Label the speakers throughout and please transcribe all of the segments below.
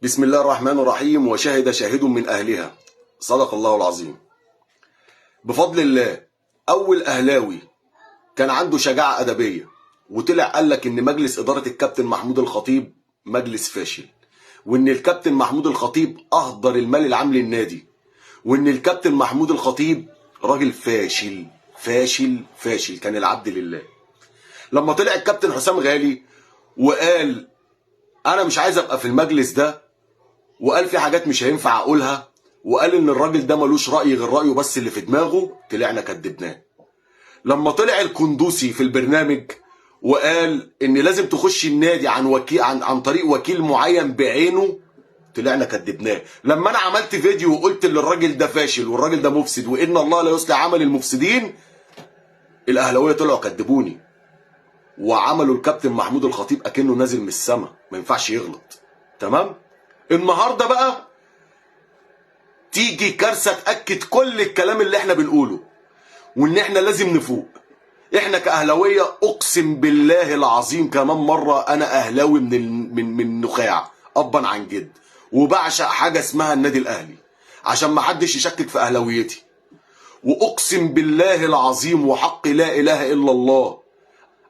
Speaker 1: بسم الله الرحمن الرحيم. وشهد شاهد من أهلها. صدق الله العظيم. بفضل الله أول أهلاوي كان عنده شجاعة أدبية وطلع قال لك إن مجلس إدارة الكابتن محمود الخطيب مجلس فاشل، وإن الكابتن محمود الخطيب أهدر المال العام للنادي، وإن الكابتن محمود الخطيب راجل فاشل فاشل فاشل، كان العبد لله. لما طلع الكابتن حسام غالي وقال أنا مش عايز أبقى في المجلس ده، وقال في حاجات مش هينفع اقولها، وقال ان الراجل ده ملوش راي غير رايه بس اللي في دماغه، طلعنا كدبناه. لما طلع القندوسي في البرنامج وقال ان لازم تخش النادي عن طريق وكيل معين بعينه، طلعنا كدبناه. لما انا عملت فيديو وقلت ان الراجل ده فاشل والراجل ده مفسد وان الله لا يصلح عمل المفسدين، الاهلاويه طلعوا كدبوني وعملوا الكابتن محمود الخطيب اكنه نازل من السما، ما ينفعش يغلط. تمام. النهارده بقى تيجي كارثه تاكد كل الكلام اللي احنا بنقوله، وان احنا لازم نفوق. احنا كاهلاويه اقسم بالله العظيم كمان مره انا اهلاوي من النخاع ابا عن جد، وبعشق حاجه اسمها النادي الاهلي عشان ما حدش يشكك في اهلاويتي. واقسم بالله العظيم وحق لا اله الا الله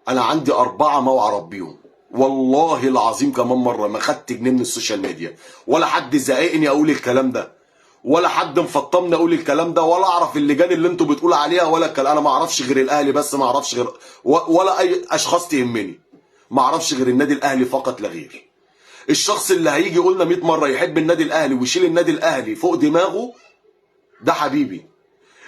Speaker 1: انا عندي 4 موعى اربيهم، والله العظيم كمان مره ما خدت جنيه من السوشيال ميديا، ولا حد زققني اقول الكلام ده، ولا حد مفطمني اقول الكلام ده، ولا اعرف اللجان اللي انتوا بتقولوا عليها، ولا الكلام. انا ما اعرفش غير الاهلي بس، ما اعرفش غير ولا اي اشخاص تهمني، ما اعرفش غير النادي الاهلي فقط لا غير. الشخص اللي هيجي يقولنا 100 مره يحب النادي الاهلي ويشيل النادي الاهلي فوق دماغه ده حبيبي.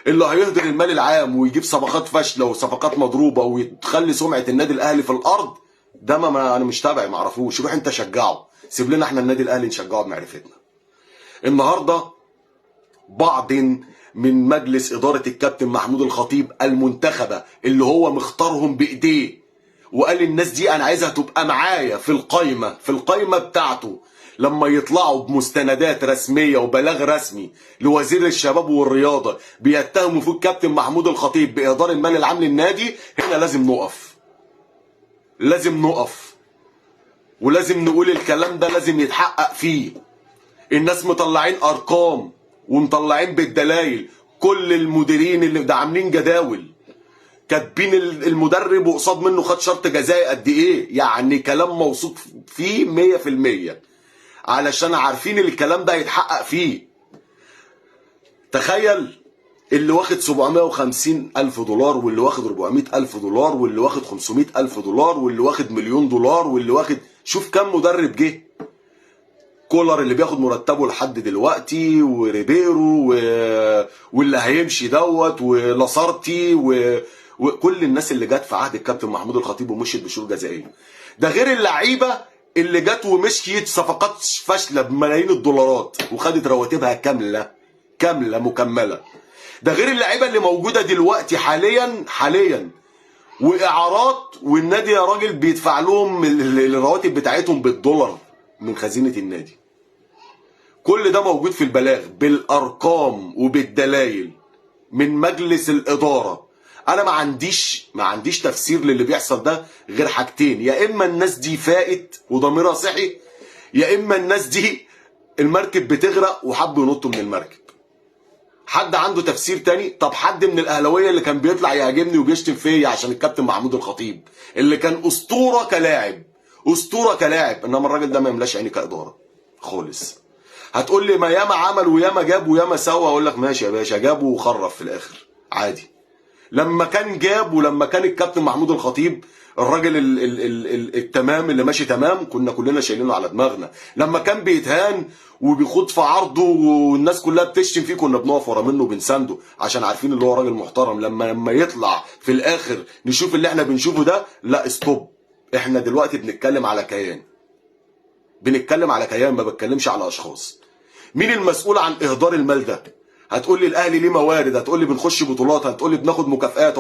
Speaker 1: اللي هيهدر المال العام ويجيب صفقات فاشله وصفقات مضروبه ويخلي سمعه النادي الاهلي في الارض، ده ما انا مش تابعي، ما اعرفوش. روح انت شجعه، سيب لنا احنا النادي الاهلي نشجعه بمعرفتنا. النهارده بعض من مجلس اداره الكابتن محمود الخطيب المنتخبه اللي هو مختارهم بايديه، وقال الناس دي انا عايزها تبقى معايا في القايمه بتاعته، لما يطلعوا بمستندات رسميه وبلاغ رسمي لوزير الشباب والرياضه بيتهموا فيه الكابتن محمود الخطيب باهدار المال العام للنادي، هنا لازم نقف، لازم نقف، ولازم نقول الكلام ده لازم يتحقق فيه. الناس مطلعين ارقام ومطلعين بالدلايل، كل المديرين اللي ده عاملين جداول كاتبين المدرب وقصاد منه خد شرط جزائي قد ايه، يعني كلام موثوق فيه 100%، علشان عارفين الكلام ده هيتحقق فيه. تخيل اللي واخد 750,000 دولار، واللي واخد 400,000 دولار، واللي واخد 500,000 دولار، واللي واخد مليون دولار، واللي واخد، شوف كم مدرب جه. كولر اللي بياخد مرتبه لحد دلوقتي، وريبيرو واللي هيمشي دوت، ولاسارتي وكل الناس اللي جت في عهد الكابتن محمود الخطيب ومشيت بشروط جزائيه. ده غير اللعيبه اللي جت ومشيت صفقات فاشله بملايين الدولارات وخدت رواتبها كامله مكمله. ده غير اللعيبه اللي موجوده دلوقتي حاليا واعارات، والنادي يا راجل بيدفع لهم الرواتب بتاعتهم بالدولار من خزينه النادي. كل ده موجود في البلاغ بالارقام وبالدلائل من مجلس الاداره. انا ما عنديش تفسير للي بيحصل ده غير حاجتين: يا اما الناس دي فائت وضميرها صحي، يا اما الناس دي المركب بتغرق وحبوا ينطوا من المركب. حد عنده تفسير تاني؟ طب حد من الاهلاويه اللي كان بيطلع يهاجمني وبيشتم فيا عشان الكابتن محمود الخطيب اللي كان اسطوره كلاعب، انما الراجل ده ما يملاش عيني كاداره خالص. هتقول لي ما ياما عمل وياما جاب وياما سوى، اقول لك ماشي يا باشا، جاب وخرف في الاخر عادي. لما كان جاب ولما كان الكابتن محمود الخطيب الراجل التمام اللي ماشي تمام، كنا كلنا شايلينه على دماغنا. لما كان بيتهان وبيخوض في عرضه والناس كلها بتشتم فيه، كنا بنقف ورا منه وبنسانده عشان عارفين اللي هو راجل محترم. لما يطلع في الاخر نشوف اللي احنا بنشوفه ده، لا استوب. احنا دلوقتي بنتكلم على كيان، ما بتكلمش على اشخاص. مين المسؤول عن اهدار المال ده؟ هتقول لي الاهلي ليه موارد، هتقول لي بنخش بطولات، هتقول لي بناخد مكافآت،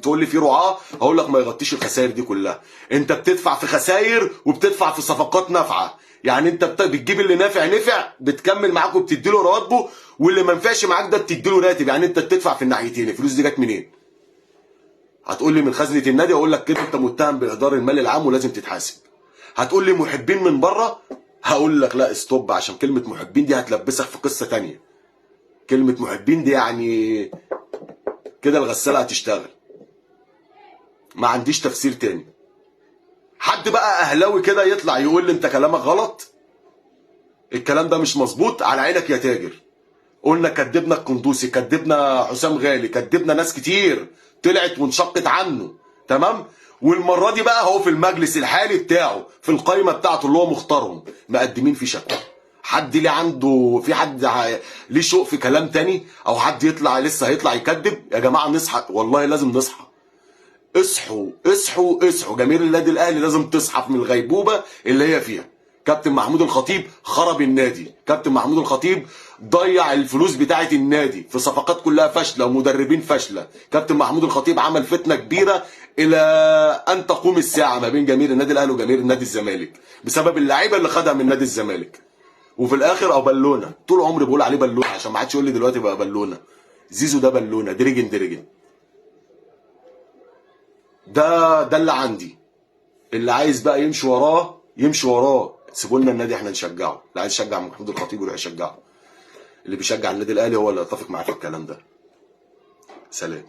Speaker 1: تقول لي في رعاه، هقول لك ما يغطيش الخسائر دي كلها. انت بتدفع في خسائر وبتدفع في صفقات نافعه، يعني انت بتجيب اللي نافع بتكمل معاك وبتدي له رواتبه، واللي ما ينفعش معاك ده بتدي له راتب، يعني انت بتدفع في الناحيتين. الفلوس دي جت منين؟ هتقول لي من خزنه النادي، اقول لك كده انت متهم باهدار المال العام ولازم تتحاسب. هتقول لي محبين من بره، هقول لك لا استوب، عشان كلمه محبين دي هتلبسك في قصه تانية. كلمه محبين دي يعني كده الغساله هتشتغل، ما عنديش تفسير تاني. حد بقى اهلاوي كده يطلع يقول لي انت كلامك غلط، الكلام ده مش مظبوط، على عينك يا تاجر. قلنا كدبنا القندوسي، كدبنا حسام غالي، كدبنا ناس كتير طلعت وانشقت عنه، تمام. والمره دي بقى هو في المجلس الحالي بتاعه، في القايمه بتاعته اللي هو مختارهم، مقدمين فيه شكوى. حد ليه عنده، في حد ليه شوق في كلام تاني، او حد يطلع لسه هيطلع يكذب؟ يا جماعه نصحى، والله لازم نصحى. اصحوا اصحوا اصحوا، جماهير النادي الاهلي لازم تصحى من الغيبوبه اللي هي فيها. كابتن محمود الخطيب خرب النادي، كابتن محمود الخطيب ضيع الفلوس بتاعه النادي في صفقات كلها فاشله ومدربين فاشله. كابتن محمود الخطيب عمل فتنه كبيره الى ان تقوم الساعه ما بين جماهير النادي الاهلي وجماهير النادي الزمالك بسبب اللعيبه اللي خدها من نادي الزمالك. وفي الاخر او بالونه، طول عمري بقول عليه بالونه عشان ما حدش يقول لي دلوقتي بقى بالونه. زيزو ده بالونه، درجن درجن. ده اللي عندي. اللي عايز بقى يمشي وراه يمشي وراه، سيبوا لنا النادي احنا نشجعه. اللي عايز يشجع محمود الخطيب يروح يشجعه. اللي بيشجع النادي الاهلي هو اللي اتفق معاه في الكلام ده. سلام.